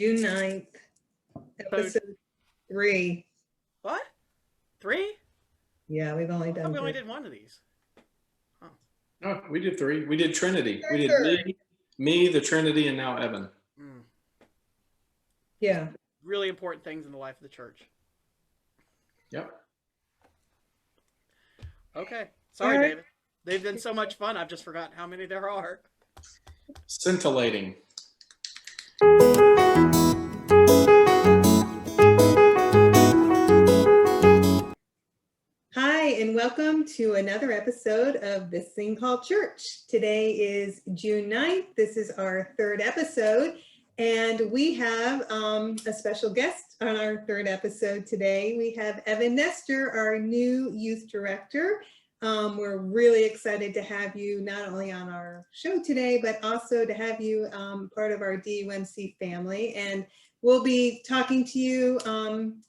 June 9th, So episode 3. what? Three? Yeah, we've only I thought done we only 3. did one of these. Huh. No, we did three. We did Trinity. We did Third. me, the Trinity, and now Evan. Mm. Yeah. Really important things in the life of the church. Yep. Okay. All Sorry, right. David. They've been so much fun. I've just forgotten how many there are. Scintillating. Hi, and welcome to another episode of This Thing Called Church. Today is June 9th. This is our third episode, and we have a special guest on our third episode today. We have Evan Nestor, our new youth director. We're really excited to have you not only on our show today, but also to have you part of our DUMC family. And we'll be talking to you,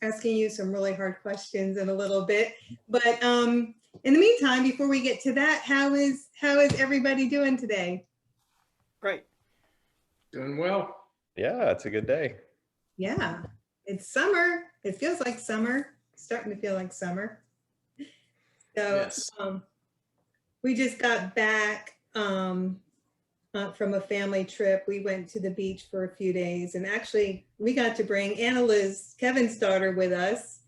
asking you some really hard questions in a little bit. But in the meantime, before we get to that, how is everybody doing today? Great. Doing well. Yeah, it's a good day. Yeah, it's summer. It feels like summer. It's starting to feel like summer. So Yes. we just got back from a family trip. We went to the beach for a few days, and actually we got to bring Anna Liz, Kevin's daughter, with us.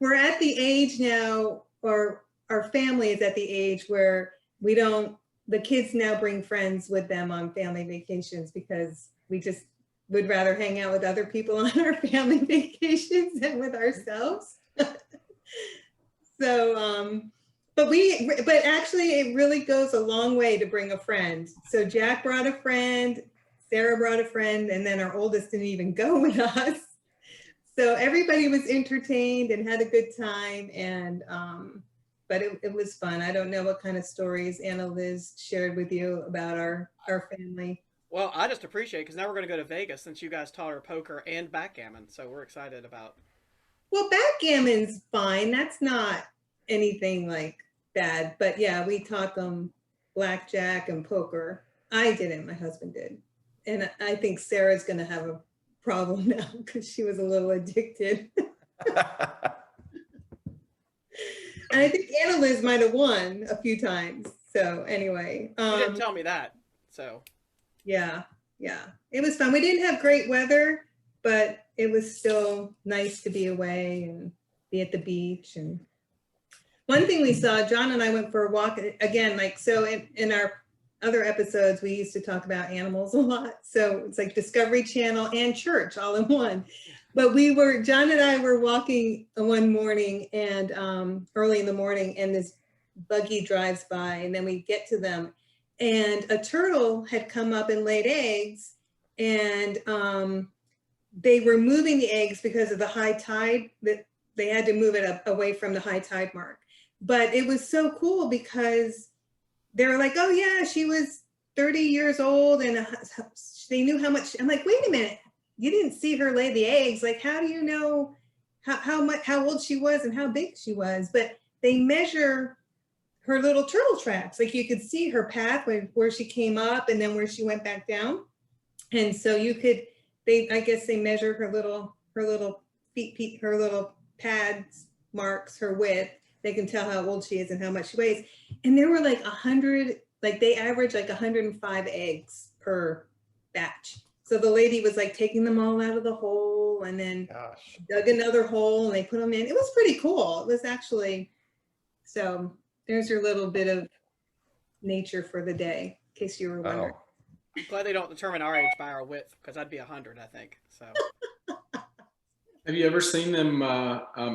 We're at the age now, or our family is at the age where the kids now bring friends with them on family vacations because we just would rather hang out with other people on our family vacations than with ourselves. So, but actually it really goes a long way to bring a friend. So Jack brought a friend, Sarah brought a friend, and then our oldest didn't even go with us. So everybody was entertained and had a good time, and but it was fun. I don't know what kind of stories Anna Liz shared with you about our family. Well, I just appreciate it because now we're going to go to Vegas since you guys taught her poker and backgammon. So we're excited about. Well, backgammon's fine. That's not anything like bad. But yeah, we taught them blackjack and poker. I didn't. My husband did. And I think Sarah's going to have a problem now because she was a little addicted. And I think Anna Liz might have won a few times. So anyway. You didn't tell me that. So. Yeah. It was fun. We didn't have great weather, but it was still nice to be away and be at the beach. And one thing we saw, John and I went for a walk again, like, so in our other episodes, we used to talk about animals a lot. So it's like Discovery Channel and church all in one. But John and I were walking one morning and early in the morning, and this buggy drives by, and then we get to them, and a turtle had come up and laid eggs, and they were moving the eggs because of the high tide, that they had to move it away from the high tide mark. But it was so cool because they were like, oh yeah, she was 30 years old and they knew how much. I'm like, wait a minute, you didn't see her lay the eggs. Like, how do you know how old she was and how big she was? But they measure her little turtle tracks. Like you could see her path where she came up and then where she went back down. And so I guess they measure her little feet, her little pads marks, her width. They can tell how old she is and how much she weighs. And there were like 100, like they average like 105 eggs per batch. So the lady was like taking them all out of the hole and then dug another hole and they put them in. It was pretty cool. It was actually, so there's your little bit of nature for the day, in case you were wondering. I'm glad they don't determine our age by our width because I'd be 100, I think. So. Have you ever seen them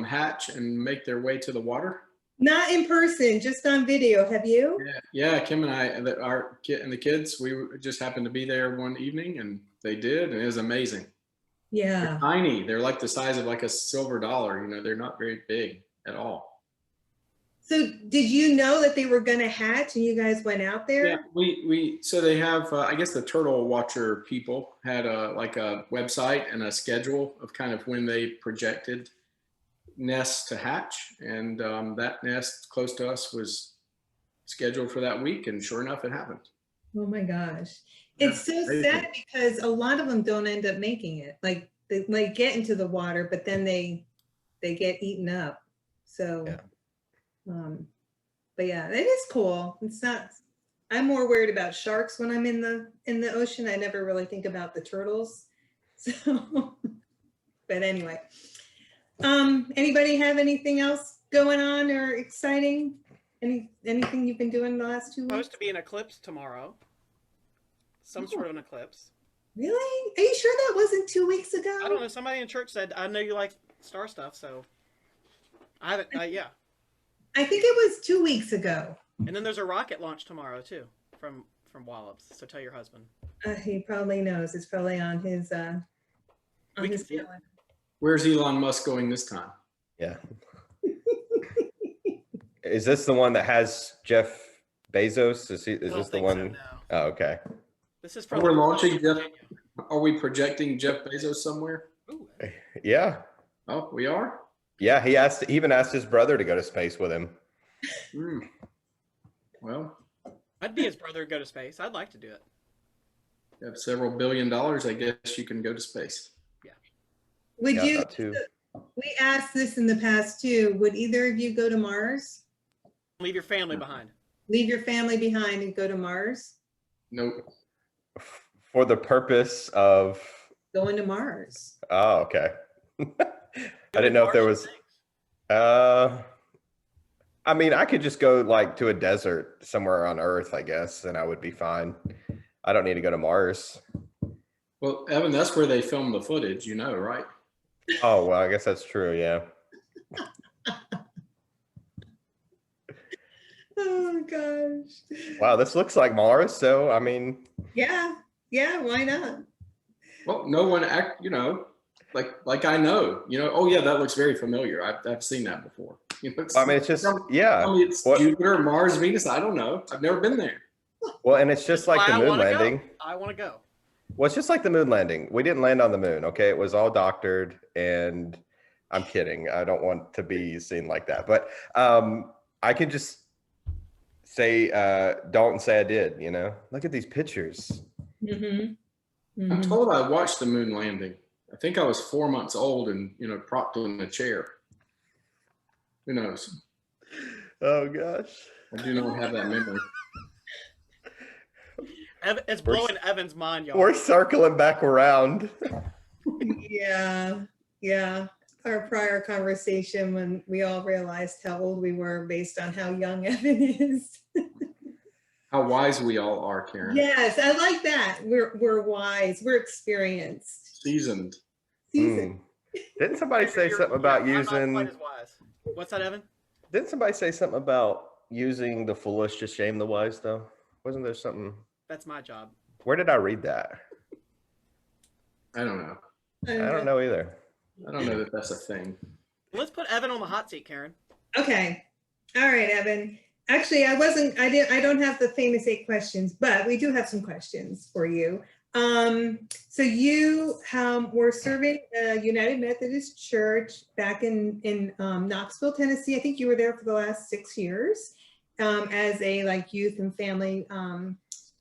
hatch and make their way to the water? Not in person, just on video. Have you? Yeah. Kim and I, our kid and the kids, we just happened to be there one evening, and they did, and it was amazing. Yeah. They're tiny. They're like the size of like a silver dollar. You know, they're not very big at all. So did you know that they were going to hatch and you guys went out there? Yeah, so they have, I guess the turtle watcher people had a website and a schedule of kind of when they projected nests to hatch. And that nest close to us was scheduled for that week. And sure enough, it happened. Oh my gosh. It's so amazing. sad because a lot of them don't end up making it. Like they like get into the water, but then they get eaten up. So, but yeah, it is cool. It's not. I'm more worried about sharks when I'm in the ocean. I never really think about the turtles. So, but anyway, anybody have anything else going on or exciting? Anything you've been doing the last 2 weeks? Supposed to be an eclipse tomorrow. Some sort of an eclipse. Really? Are you sure that wasn't 2 weeks ago? I don't know. Somebody in church said, I know you like star stuff, so I haven't, yeah. I think it was 2 weeks ago. And then there's a rocket launch tomorrow, too, from Wallops. So tell your husband. He probably knows. It's probably on his We can see it. calendar. Where's Elon Musk going this time? Yeah. Is this the one that has Jeff Bezos? Is I this don't the think one? so, no. Oh, okay. This is We're from launching Jeff. Are we projecting Jeff Bezos somewhere? Ooh, Yeah. Oh, we are? Yeah. He even asked his brother to go to space with him. Hmm. Well, I'd be his brother to go to space. I'd like to do it. you have several $1 billion. I guess you can go to space. Would Yeah, you? about two. We asked this in the past too. Would either of you go to Mars? Leave your family behind. Leave your family behind and go to Mars? Nope. For the purpose of. Going to Mars. Oh, okay. I didn't know if there was. I mean, I could just go like to a desert somewhere on Earth, I guess, and I would be fine. I don't need to go to Mars. Well, Evan, that's where they filmed the footage, right? Oh, well, I guess that's true. Yeah. Oh gosh. Wow, this looks like Mars. So, I mean, Yeah. Yeah. Why not? Well, no one like I know, oh yeah, that looks very familiar. I've seen that before. I mean, it's just, yeah. Tell me it's What- Jupiter, Mars, Venus. I don't know. I've never been there. Well, and it's just like Why the I moon wanna go. landing. I want to go. Well, it's just like the moon landing. We didn't land on the moon, okay? It was all doctored, and I'm kidding. I don't want to be seen like that. But I could just say, don't say I did, Look at these pictures. Mm-hmm. I'm told I watched the moon landing. I think I was 4 months old and, propped in a chair. Who knows? Oh, gosh. I do not have that memory. It's blowing Evan's mind, y'all. We're circling back around. Yeah. Yeah. Our prior conversation when we all realized how old we were based on how young Evan is. How wise we all are, Karen. Yes, I like that. We're wise. We're experienced. Seasoned. Seasoned. Didn't somebody say something about I'm not using? quite as wise. What's that, Evan? Didn't somebody say something about using the foolish to shame the wise? Though, wasn't there something? That's my job. Where did I read that? I don't know. I don't know either. I don't know that that's a thing. Let's put Evan on the hot seat, Karen. Okay. All right, Evan. Actually, I don't have the famous 8 questions, but we do have some questions for you. So you were serving a United Methodist Church back in Knoxville, Tennessee. I think you were there for the last 6 years as a youth and family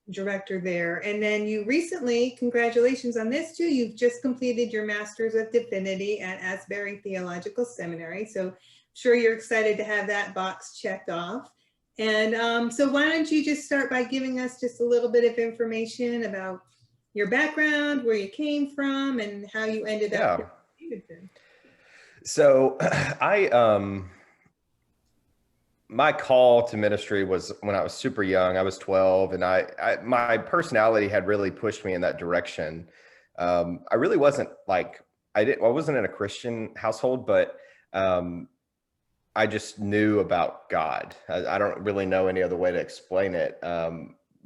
director there. And then you recently, congratulations on this too, you've just completed your Master's of Divinity at Asbury Theological Seminary. So I'm sure you're excited to have that box checked off. And so why don't you just start by giving us just a little bit of information about your background, where you came from, and how you ended up here in Davidson. So my call to ministry was when I was super young. I was 12, and my personality had really pushed me in that direction. I really wasn't I wasn't in a Christian household, but I just knew about God. I don't really know any other way to explain it.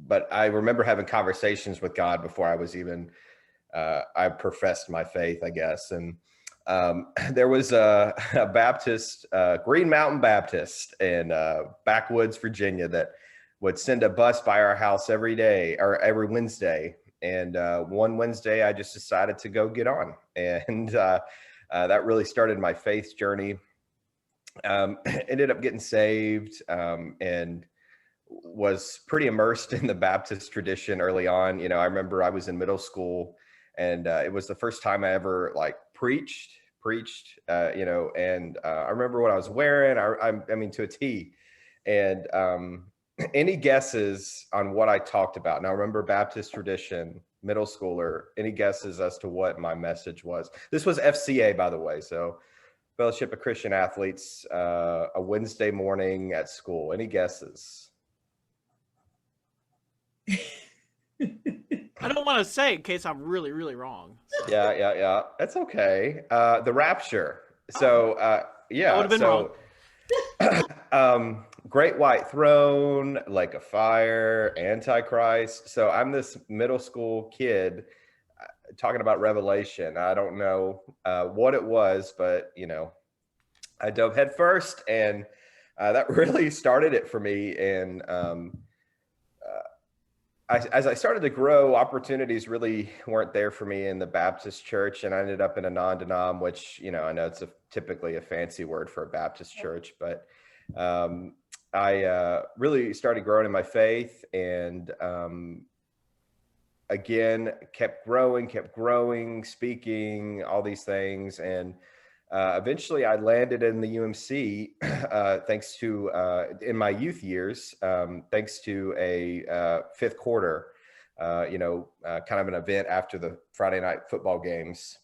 But I remember having conversations with God before I was even, I professed my faith, I guess. And there was a Baptist, Green Mountain Baptist in backwoods, Virginia, that would send a bus by our house every day or every Wednesday. And one Wednesday, I just decided to go get on. And that really started my faith journey. Ended up getting saved and was pretty immersed in the Baptist tradition early on. You know, I remember I was in middle school, and it was the first time I ever like preached, you know, and I remember what I was wearing. I mean, to a T. And any guesses on what I talked about? Now, remember Baptist tradition, middle schooler. Any guesses as to what my message was? This was FCA, by the way. So Fellowship of Christian Athletes, a Wednesday morning at school. Any guesses? I don't want to say in case I'm really, really wrong. Yeah. That's okay. The Rapture. So I yeah. would have been wrong. Great White Throne, Lake of Fire, Antichrist. So I'm this middle school kid talking about Revelation. I don't know what it was, but you know, I dove head first, and that really started it for me. And as I started to grow, opportunities really weren't there for me in the Baptist church, and I ended up in a non-denom, which, you know, I know it's typically a fancy word for a Baptist church, but I really started growing in my faith, and again, kept growing, speaking, all these things. And eventually I landed in the UMC thanks to, in my youth years, thanks to a fifth quarter, you know, kind of an event after the Friday night football games.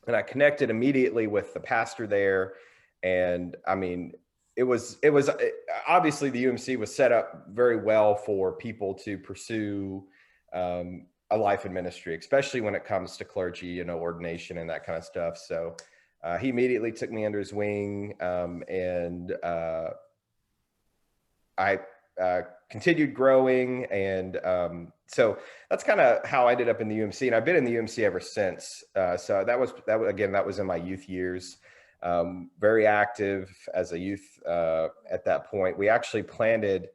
And I connected immediately with the pastor there. And I mean, it was obviously the UMC was set up very well for people to pursue a life in ministry, especially when it comes to clergy, you know, ordination and that kind of stuff. So he immediately took me under his wing, and I continued growing. And so that's kind of how I ended up in the UMC, and I've been in the UMC ever since. So that was in my youth years. Very active as a youth at that point. We actually planted,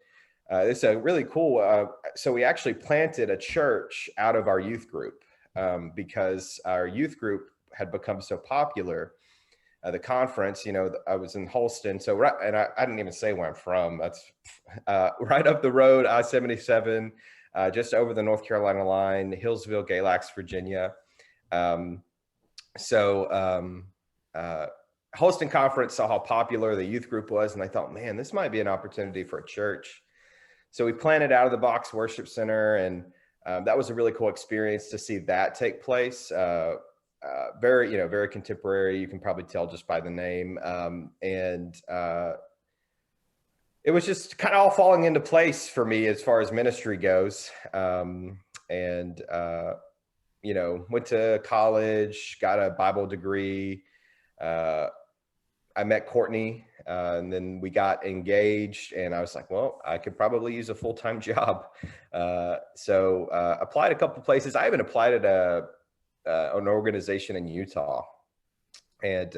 it's a really cool, so we actually planted a church out of our youth group because our youth group had become so popular. The conference, you know, I was in Holston. So, right, and I didn't even say where I'm from. That's right up the road, I-77, just over the North Carolina line, Hillsville, Galax, Virginia. Holston Conference saw how popular the youth group was, and I thought, man, this might be an opportunity for a church. So we planted out of the box worship center, and that was a really cool experience to see that take place. Very, you know, very contemporary. You can probably tell just by the name. And it was just kind of all falling into place for me as far as ministry goes. You know, went to college, got a Bible degree. I met Courtney, and then we got engaged, and I was like, well, I could probably use a full-time job. So applied a couple places. I even applied at an organization in Utah, and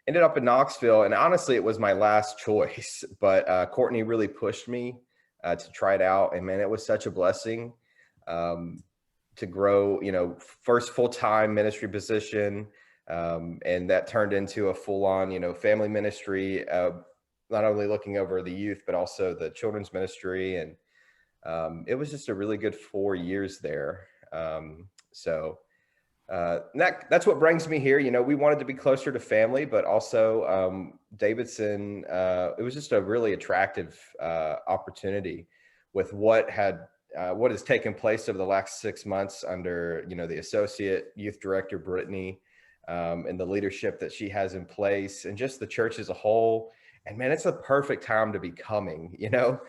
ended up in Knoxville. And honestly, it was my last choice, but Courtney really pushed me to try it out. And man, it was such a blessing to grow, you know, first full-time ministry position. And that turned into a full-on, you know, family ministry, not only looking over the youth, but also the children's ministry. And it was just a really good 4 years there. That's what brings me here. You know, we wanted to be closer to family, but also Davidson, it was just a really attractive opportunity with what has taken place over the last 6 months under, you know, the associate youth director, Brittany, and the leadership that she has in place, and just the church as a whole. And man, it's a perfect time to be coming, you know.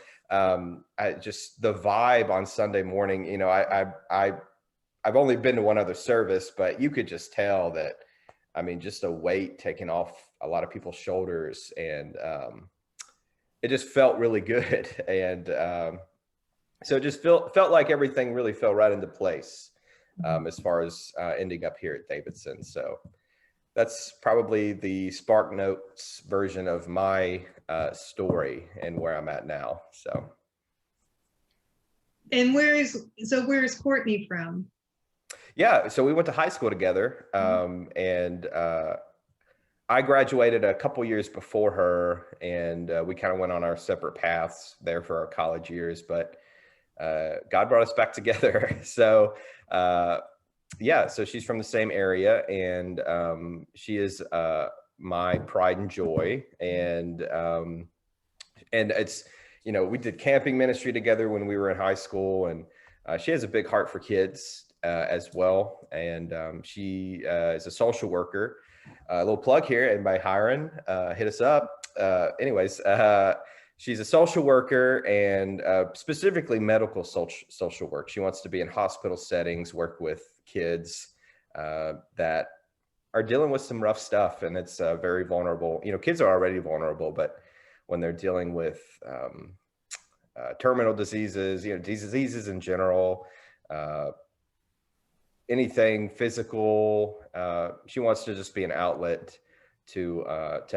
Just the vibe on Sunday morning, you know, I've only been to one other service, but you could just tell that, I mean, just a weight taken off a lot of people's shoulders, and it just felt really good. And so it just felt like everything really fell right into place as far as ending up here at Davidson. So that's probably the Spark Notes version of my story and where I'm at now. So. And where is Courtney from? Yeah, so we went to high school together, and I graduated a couple years before her, and we kind of went on our separate paths there for our college years. But God brought us back together. So yeah, so she's from the same area, and she is my pride and joy. And it's, you know, we did camping ministry together when we were in high school, and she has a big heart for kids as well. And she is a social worker. A little plug here, anybody hiring, hit us up. Anyways, she's a social worker, and specifically medical social work. She wants to be in hospital settings, work with kids that are dealing with some rough stuff, and it's very vulnerable. You know, kids are already vulnerable, but when they're dealing with terminal diseases, you know, diseases in general, anything physical, she wants to just be an outlet to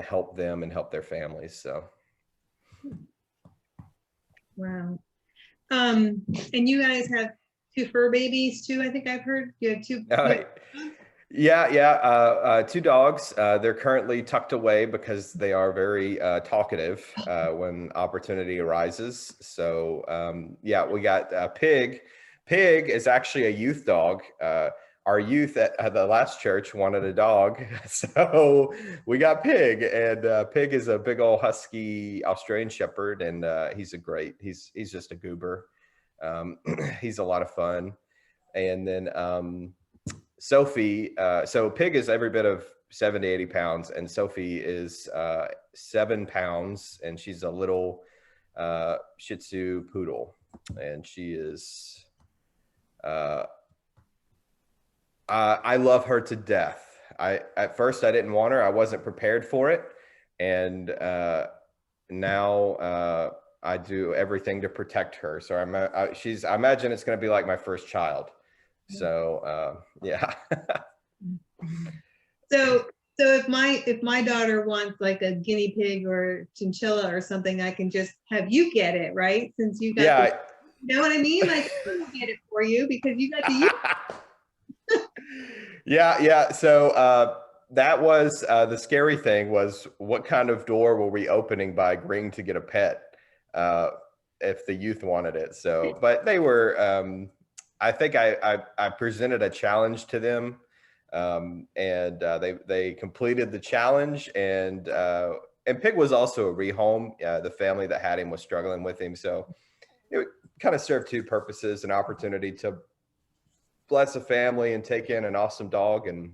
help them and help their families. So, Wow. And you guys have 2 fur babies too. I think I've heard you have 2. Yeah. 2 dogs. They're currently tucked away because they are very talkative when opportunity arises. So yeah, we got Pig. Pig is actually a youth dog. Our youth at the last church wanted a dog, so we got Pig. And Pig is a big old husky Australian Shepherd, and he's just a goober. He's a lot of fun. And then Sophie, so Pig is every bit of 70, 80 pounds, and Sophie is 7 pounds, and she's a little Shih Tzu poodle, and she is, I love her to death. At first I didn't want her. I wasn't prepared for it. And now I do everything to protect her. So I imagine it's going to be like my first child. So yeah. So if my daughter wants like a guinea pig or chinchilla or something, I can just have you get it, right? Since you got Yeah. you know what I mean? Like I can get it for you because you got the Yeah. So that was the scary thing, was what kind of door were we opening by agreeing to get a pet if the youth wanted it. So, but they were, I think I presented a challenge to them, and they completed the challenge. And Pig was also a rehome. The family that had him was struggling with him. So it kind of served 2 purposes: an opportunity to bless a family and take in an awesome dog and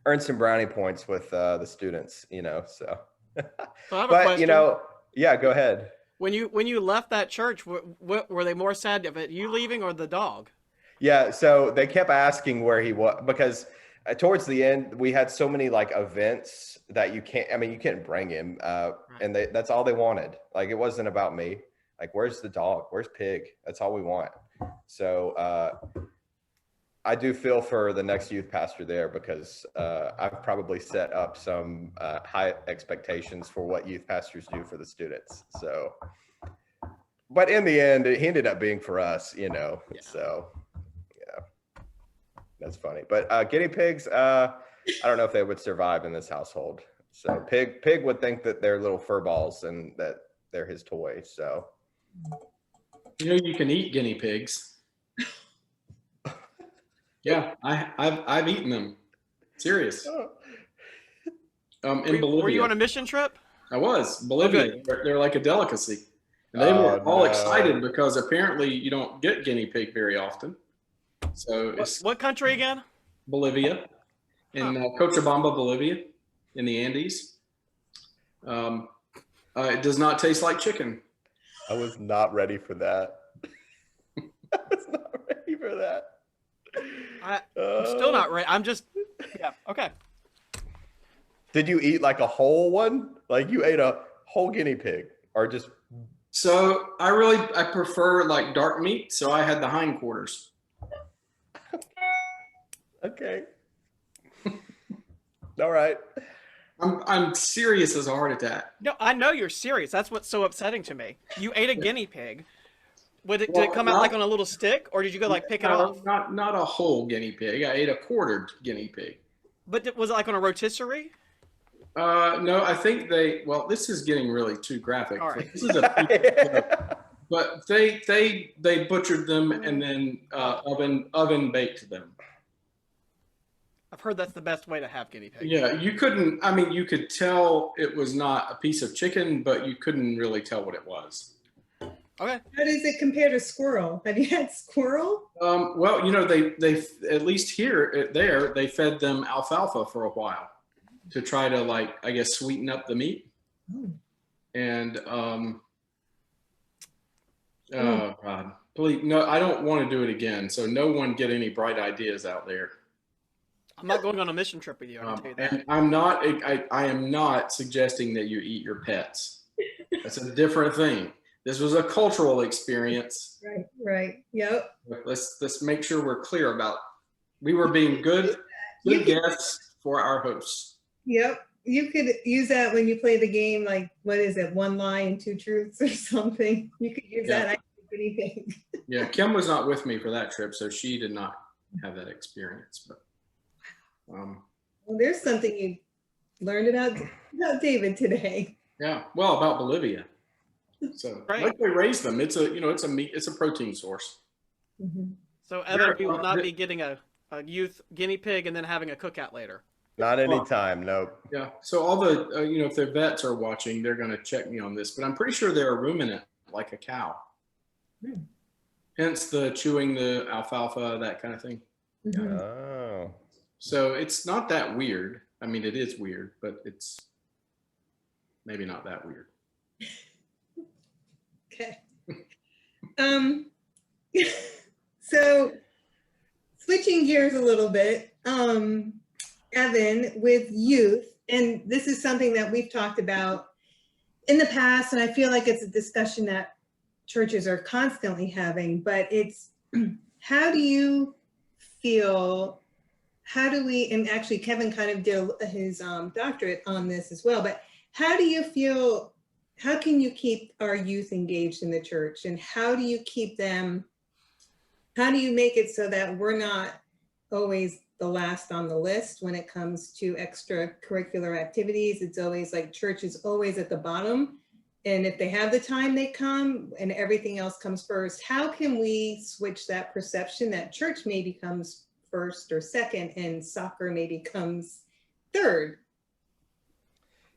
earn some brownie points with the students, you know. So, So I have a but question. you know, yeah, go ahead. When you left that church, what were they more sad of it, you leaving or the dog? Yeah, so they kept asking where he was, because towards the end we had so many like events that you can't bring him, and that's all they wanted. Like, it wasn't about me. Like, where's the dog? Where's Pig? That's all we want. So I do feel for the next youth pastor there, because I've probably set up some high expectations for what youth pastors do for the students. So, but in the end, he ended up being for us, you know. Yeah. So, yeah, that's funny. But guinea pigs, I don't know if they would survive in this household. So Pig would think that they're little fur balls and that they're his toy. So, You know, you can eat guinea pigs. Yeah, I've eaten them. Serious. In Bolivia. Were you on a mission trip? I was. Bolivia. They're like a delicacy. And they were all excited because apparently you don't get guinea pig very often. So it's What country again? Bolivia, in Cochabamba, Bolivia, in the Andes. It does not taste like chicken. I was not ready for that. I was not ready for that. I'm still not ready. I'm just, yeah, okay. Did you eat like a whole one? Like, you ate a whole guinea pig, or just? So I prefer like dark meat. So I had the hindquarters. Okay. All right. I'm serious as a heart attack. No, I know you're serious. That's what's so upsetting to me. You ate a guinea pig. Did it come out like on a little stick, or did you go like pick it off? Not a whole guinea pig. I ate a quartered guinea pig. But was it like on a rotisserie? No, I think well, this is getting really too graphic. All right. This is a, but they butchered them and then oven baked them. I've heard that's the best way to have guinea pigs. Yeah, you couldn't, I mean, you could tell it was not a piece of chicken, but you couldn't really tell what it was. Okay. How does it compare to squirrel? Have you had squirrel? Well, you know, they at least here, there, they fed them alfalfa for a while to try to, like, I guess, sweeten up the meat. Oh. And, oh God, please, no, I don't want to do it again. So no one get any bright ideas out there. I'm not going on a mission trip with you. I can tell you that. And I am not suggesting that you eat your pets. That's a different thing. This was a cultural experience. Right. Yep. Let's make sure we're clear about, we were being good guests for our hosts. Yep. You could use that when you play the game, like, what is it? 1 lie and 2 truths or something. You could use that. I think anything. Yeah. Kim was not with me for that trip, so she did not have that experience, but, well, there's something you learned about David today. yeah. Well, about Bolivia. So Right. like they raise them. It's a, you know, it's a meat, it's a protein source. Mm-hmm. So Evan, we will not be getting a youth guinea pig and then having a cookout later. Not anytime. Nope. Yeah. So all the, you know, if the vets are watching, they're going to check me on this, but I'm pretty sure they're a ruminant, like a cow. Hmm. Hence the chewing the alfalfa, that kind of thing. Mm-hmm. Oh. So it's not that weird. I mean, it is weird, but it's maybe not that weird. Okay. So switching gears a little bit, Evan, with youth, and this is something that we've talked about in the past, and I feel like it's a discussion that churches are constantly having, but it's how do you feel, how do we, and actually Kevin kind of did his doctorate on this as well, but how do you feel, how can you keep our youth engaged in the church, and how do you keep them, how do you make it so that we're not always the last on the list when it comes to extracurricular activities? It's always like church is always at the bottom, and if they have the time, they come, and everything else comes first. How can we switch that perception that church maybe comes first or second and soccer maybe comes third?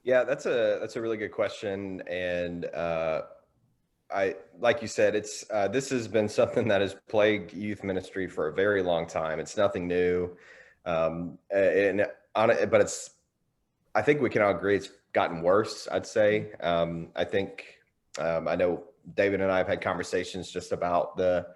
Yeah, that's a really good question, and I, like you said, it's this has been something that has plagued youth ministry for a very long time. It's nothing new, but it's, I think we can all agree it's gotten worse. I'd say. I think I know David and I have had conversations just about the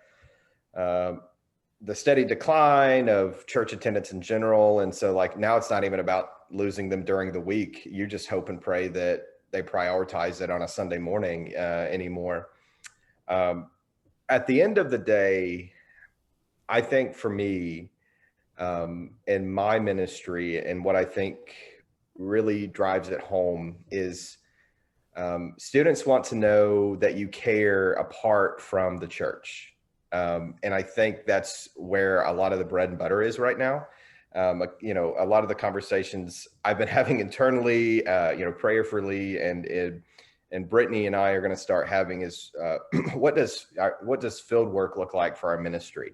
steady decline of church attendance in general, and so like now it's not even about losing them during the week. You just hope and pray that they prioritize it on a Sunday morning anymore. At the end of the day, I think for me, in my ministry, and what I think really drives it home is students want to know that you care apart from the church. And I think that's where a lot of the bread and butter is right now. You know, a lot of the conversations I've been having internally, you know, prayerfully, and Brittany and I are going to start having is what does field work look like for our ministry?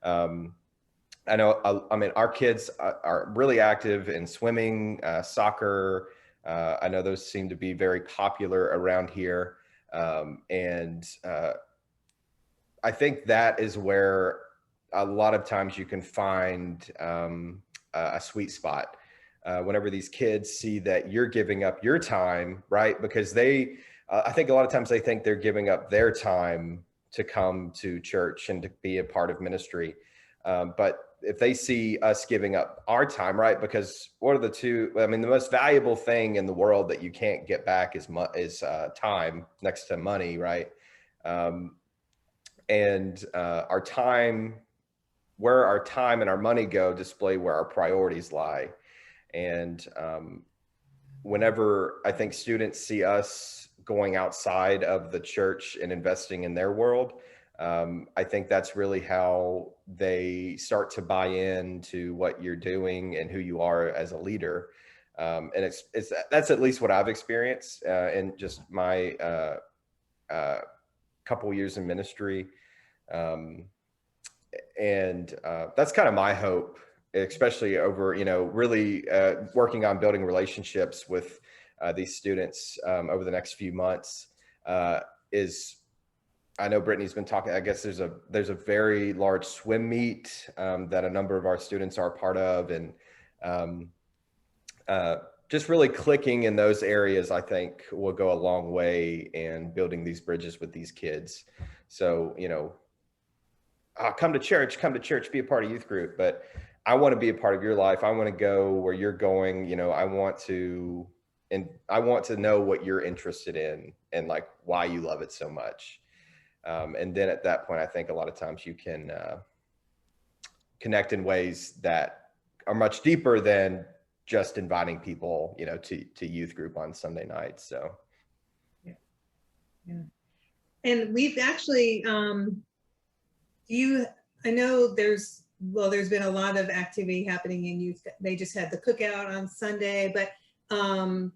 I know, I mean, our kids are really active in swimming, soccer. I know those seem to be very popular around here, and I think that is where a lot of times you can find a sweet spot whenever these kids see that you're giving up your time, right? Because they, I think a lot of times they think they're giving up their time to come to church and to be a part of ministry. But if they see us giving up our time, right? Because what are the two, I mean, the most valuable thing in the world that you can't get back is time next to money, right? And our time, where our time and our money go display where our priorities lie. And whenever I think students see us going outside of the church and investing in their world, I think that's really how they start to buy into what you're doing and who you are as a leader. And that's at least what I've experienced in just my couple years in ministry. And that's kind of my hope, especially over, really working on building relationships with these students over the next few months is, I know Brittany's been talking, I guess there's a very large swim meet that a number of our students are a part of. And just really clicking in those areas, I think will go a long way in building these bridges with these kids. So, come to church, be a part of youth group, but I want to be a part of your life. I want to go where you're going. I want to know what you're interested in and like why you love it so much. And then at that point, I think a lot of times you can connect in ways that are much deeper than just inviting people, to youth group on Sunday nights. So. Yeah. And we've actually, I know there's been a lot of activity happening in youth. They just had the cookout on Sunday, but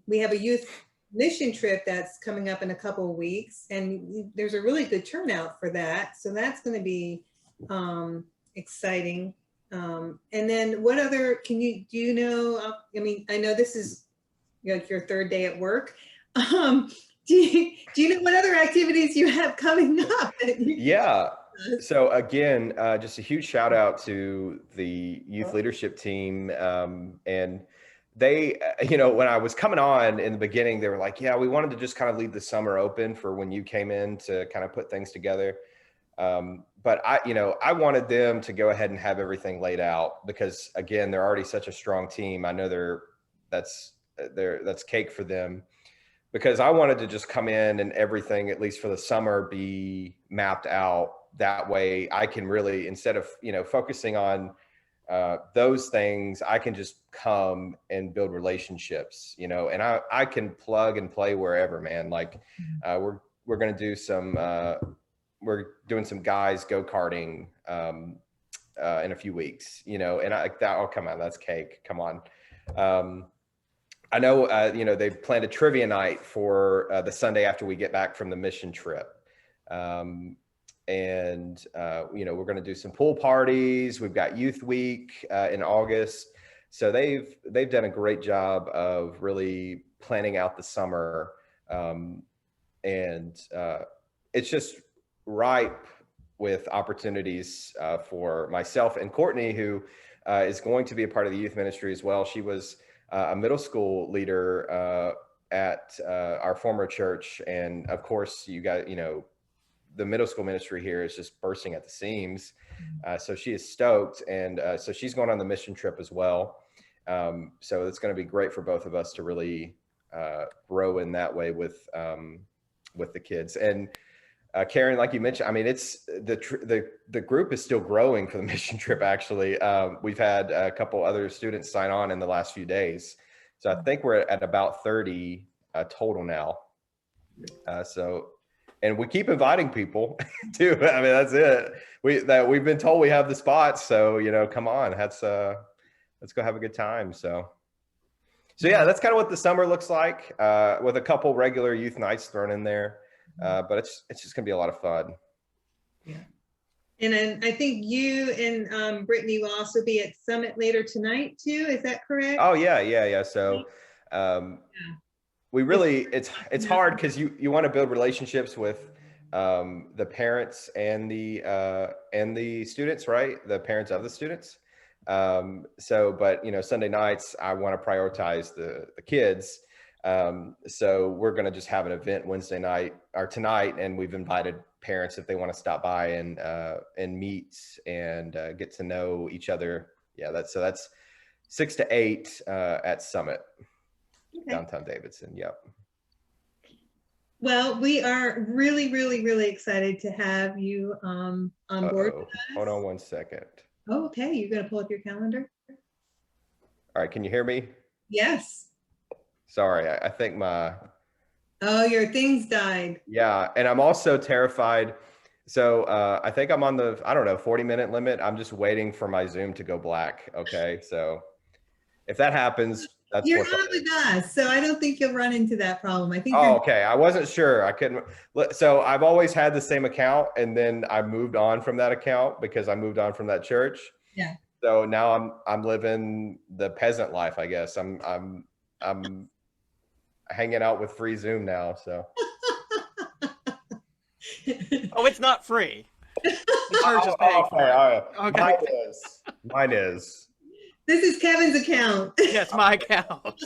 we have a youth mission trip that's coming up in a couple of weeks, and there's a really good turnout for that. So that's going to be exciting. And then what other, I mean, I know this is like your third day at work. Do you know what other activities you have coming up? Yeah. So again, just a huge shout out to the youth leadership team. And they, when I was coming on in the beginning, they were like, yeah, we wanted to just kind of leave the summer open for when you came in to kind of put things together. But I wanted them to go ahead and have everything laid out because again, they're already such a strong team. I know that's cake for them, because I wanted to just come in and everything, at least for the summer, be mapped out. That way I can really, instead of, focusing on those things, I can just come and build relationships, and I can plug and play wherever, man. Like we're going to do we're doing some guys go-karting in a few weeks, and that'll come out. That's cake. Come on. I know, they planned a trivia night for the Sunday after we get back from the mission trip. We're going to do some pool parties. We've got Youth Week in August. So they've done a great job of really planning out the summer. It's just ripe with opportunities for myself and Courtney, who is going to be a part of the youth ministry as well. She was a middle school leader at our former church. And of course, you got, the middle school ministry here is just bursting at the seams. So she is stoked. And so she's going on the mission trip as well. So it's going to be great for both of us to really grow in that way with the kids. And Karen, like you mentioned, I mean, it's the group is still growing for the mission trip. Actually, we've had a couple other students sign on in the last few days, so I think we're at about 30 total now. And we keep inviting people too. I mean, that's it. We've been told we have the spots, so come on, let's go have a good time. So yeah, that's kind of what the summer looks like, with a couple regular youth nights thrown in there. But it's just gonna be a lot of fun. Yeah. And then I think you and Brittany will also be at Summit later tonight too. Is that correct? Oh yeah. So we really, it's hard because you want to build relationships with the parents and the students, right? The parents of the students. But Sunday nights I want to prioritize the kids. So we're going to just have an event Wednesday night or tonight, and we've invited parents if they want to stop by and meet and get to know each other. Yeah, that's 6 to 8 at Summit, downtown Davidson. Yep. Well, we are really, really, really excited to have you on board with us. Hold on one second. Oh, okay, you're going to pull up your calendar? All right, can you hear me? Yes. Sorry, I think Oh, your things died. Yeah, and I'm also terrified. So I think I'm on the, 40-minute limit. I'm just waiting for my Zoom to go black. Okay, so if that happens, That's You're what's on up. with us, so I don't think you'll run into that problem. I think Oh, you're okay. I wasn't sure. I couldn't. So I've always had the same account, and then I moved on from that account because I moved on from that church. Yeah. So now I'm living the peasant life, I guess. I'm hanging out with free Zoom now. So Oh, it's not free. The church is paying for okay, it. all right. Okay. Mine is. This is Kevin's account. Yes, my account.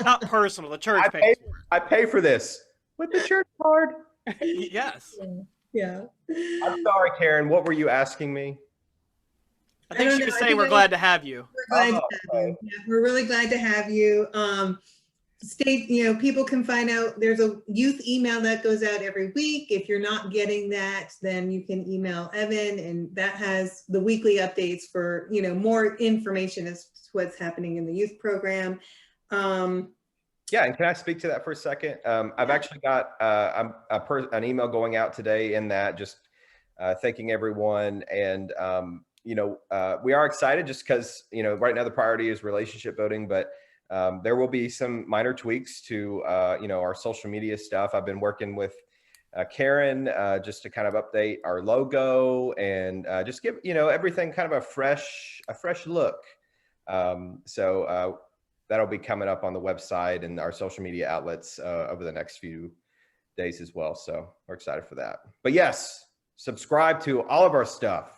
Not personal. The church I pays for I pay for this with the church card. it. Yes. Yeah. I'm sorry, Karen. What were you asking me? I think don't she know. was I saying think we're I- glad to have you. We're glad to Oh, have you. Yeah, we're really glad to have you. People can find out, there's a youth email that goes out every week. If you're not getting that, then you can email Evan, and that has the weekly updates for, more information as to what's happening in the youth program. Yeah, and can I speak to that for a second? I've actually got an email going out today in that, just thanking everyone. And, we are excited just because, right now the priority is relationship building, but there will be some minor tweaks to, our social media stuff. I've been working with Karen just to kind of update our logo and just give, everything kind of a fresh look. So that'll be coming up on the website and our social media outlets over the next few days as well. So we're excited for that. But yes, subscribe to all of our stuff.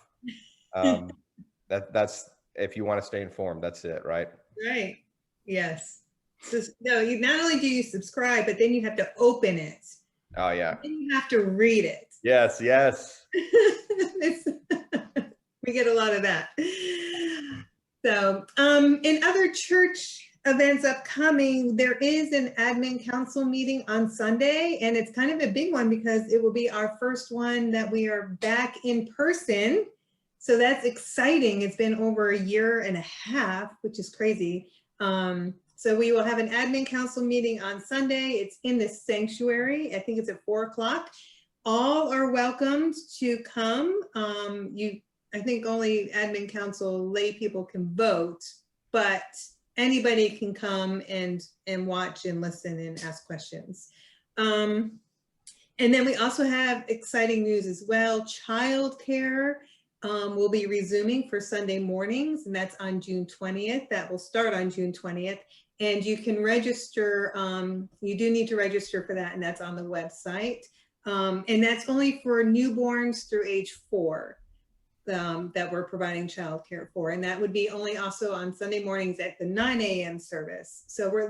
That's if you want to stay informed, that's it, right? Right. Yes. So, no, not only do you subscribe, but then you have to open it. Oh yeah. Then you have to read it. Yes. We get a lot of that. So, in other church events upcoming, there is an admin council meeting on Sunday, and it's kind of a big one because it will be our first one that we are back in person. So that's exciting. It's been over a year and a half, which is crazy. So we will have an admin council meeting on Sunday. It's in the sanctuary. I think it's at 4:00. All are welcomed to come. I think only admin council lay people can vote, but anybody can come and watch and listen and ask questions. And then we also have exciting news as well. Childcare will be resuming for Sunday mornings, and that's on June 20th. That will start on June 20th. And you can register, you do need to register for that, and that's on the website. And that's only for newborns through age 4 that we're providing childcare for. And that would be only also on Sunday mornings at the 9 a.m. service. So we're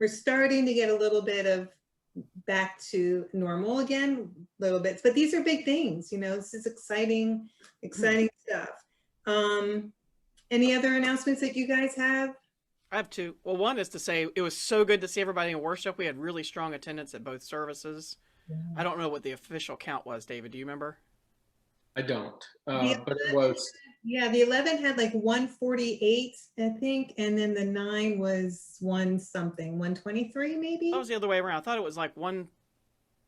starting to get a little bit of back to normal again, little bits, but these are big things, this is exciting stuff. Any other announcements that you guys have? I have two. Well, one is to say it was so good to see everybody in worship. We had really strong attendance at both services. Yeah. I don't know what the official count was, David. Do you remember? I don't, but it was. Yeah, the 11 had like 148, I think, and then the 9 was 123 maybe. That was the other way around. I thought it was like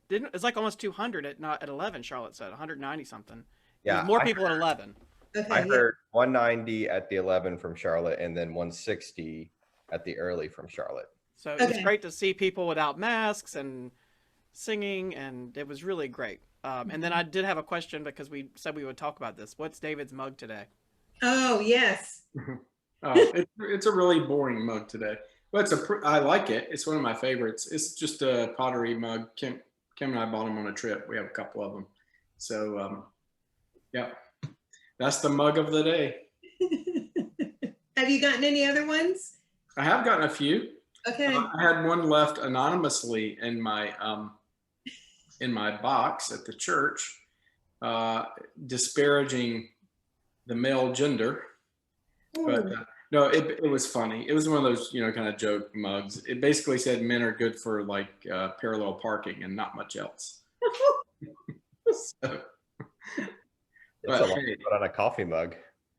it's like almost 200 at 11. Charlotte said 190 something. Yeah, more people at 11. Okay, I heard 190 at the 11 from Charlotte, and then 160 at the early from Charlotte. So it was great to see people without masks and singing, and it was really great. And then I did have a question because we said we would talk about this. What's David's mug today? Oh, yes. It's a really boring mug today. But I like it. It's one of my favorites. It's just a pottery mug. Kim and I bought them on a trip. We have a couple of them. So, yeah, that's the mug of the day. Have you gotten any other ones? I have gotten a few. Okay. I had one left anonymously in my box at the church, disparaging the male gender. Ooh. But no, it was funny. It was one of those, kind of joke mugs. It basically said men are good for like parallel parking and not much else. So, But hey, put on a coffee mug.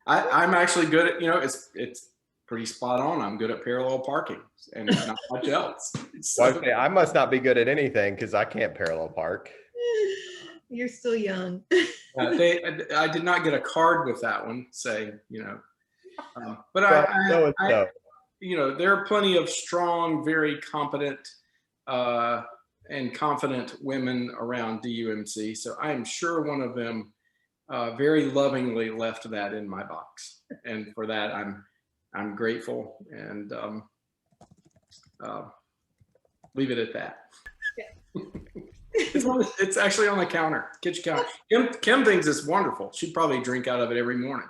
I'm actually good at, it's pretty spot on. I'm good at parallel parking and not much else. So, okay, I must not be good at anything because I can't parallel park. You're still young. I did not get a card with that one saying, but there are plenty of strong, very competent and confident women around DUMC. So I'm sure one of them very lovingly left that in my box, and for that I'm grateful, and leave it at that. It's actually on the counter, kitchen counter. Kim thinks it's wonderful. She'd probably drink out of it every morning.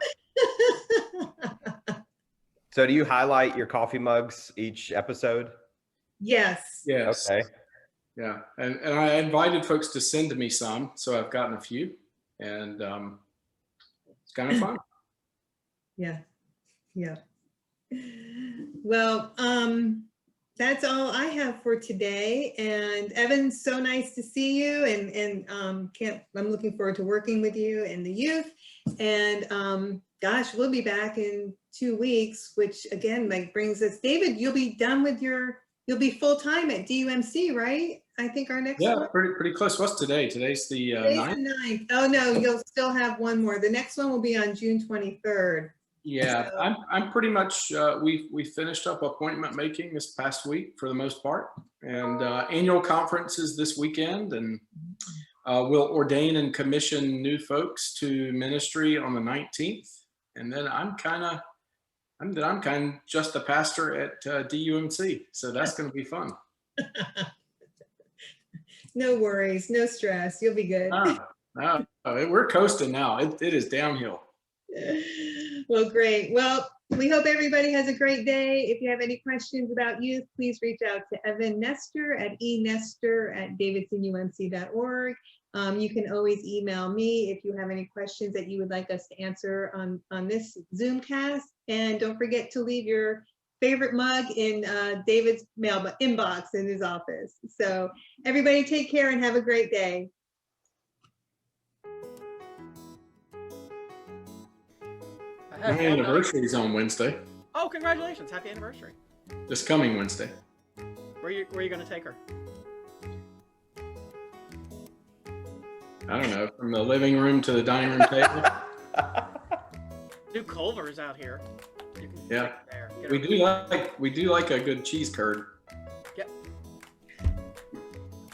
So do you highlight your coffee mugs each episode? Yes. Yes. Okay. Yeah. And I invited folks to send me some, so I've gotten a few, and it's kind of fun. Yeah. Yeah. Well, that's all I have for today. And Evan, so nice to see you, and I'm looking forward to working with you and the youth. And gosh, we'll be back in 2 weeks, which again, like, brings us, David, you'll be done with you'll be full-time at DUMC, right? I think our next one. pretty close. What's today? Today's the Today's 9th. the 9th. Oh no, you'll still have one more. The next one will be on June 23rd. Yeah, So- I'm pretty much, we finished up appointment making this past week for the most part, and annual conference is this weekend, and we'll ordain and commission new folks to ministry on the 19th, and then I'm kind of just a pastor at DUMC, so that's going to be fun. No worries, no stress. You'll be good. We're coasting now. It is downhill. Well, great. Well, we hope everybody has a great day. If you have any questions about youth, please reach out to Evan Nestor at enestor@davidsonumc.org. You can always email me if you have any questions that you would like us to answer on this Zoomcast. And don't forget to leave your favorite mug in David's inbox in his office. So everybody take care and have a great day. My anniversary is on Wednesday, Oh, congratulations. Happy anniversary. this coming Wednesday. Where are you going to take her? I don't know, from the living room to the dining room table. New Culver's out here. You can Yeah. take her there. Get her- We do like a good cheese curd. Yep.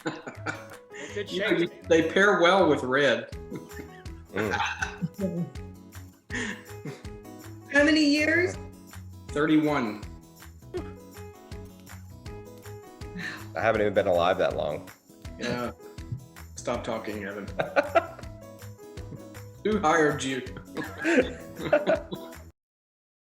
In good You know, shape. they pair well with red. Mm. How many years? 31. I haven't even been alive that long. Yeah. Stop talking, Evan. Who hired you?